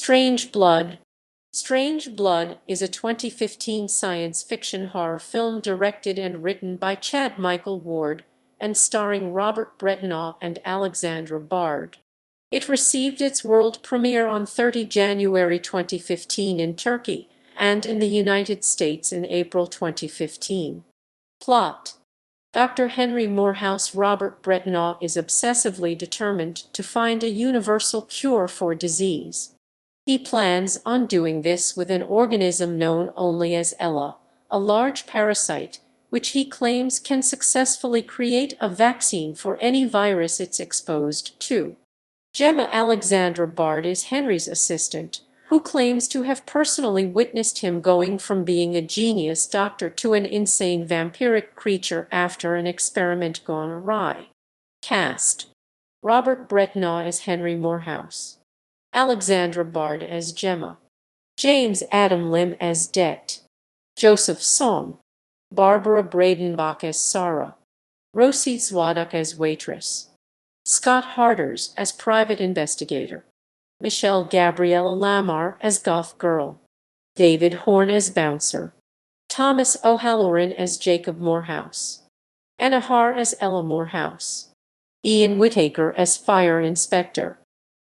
Strange Blood. Strange Blood is a 2015 science fiction horror film directed and written by Chad Michael Ward and starring Robert Brettenaugh and Alexandra Bard. It received its world premiere on 30 January 2015 in Turkey and in the United States in April 2015. Plot: Dr. Henry Morehouse Robert Brettenaugh is obsessively determined to find a universal cure for disease. He plans on doing this with an organism known only as Ella, a large parasite, which he claims can successfully create a vaccine for any virus it's exposed to. Gemma Alexandra Bard is Henry's assistant, who claims to have personally witnessed him going from being a genius doctor to an insane vampiric creature after an experiment gone awry. Cast: Robert Brettenaugh as Henry Morehouse, Alexandra Bard as Gemma, James Adam Lim as Det, Joseph Song, Barbara Breidenbach as Sarah, Rosie Zwadok as waitress, Scott Harders as private investigator, Michelle Gabriella Lamar as goth girl, David Horn as bouncer, Thomas O'Halloran as Jacob Morehouse, Anna Har as Ella Morehouse, Ian Whittaker as fire inspector,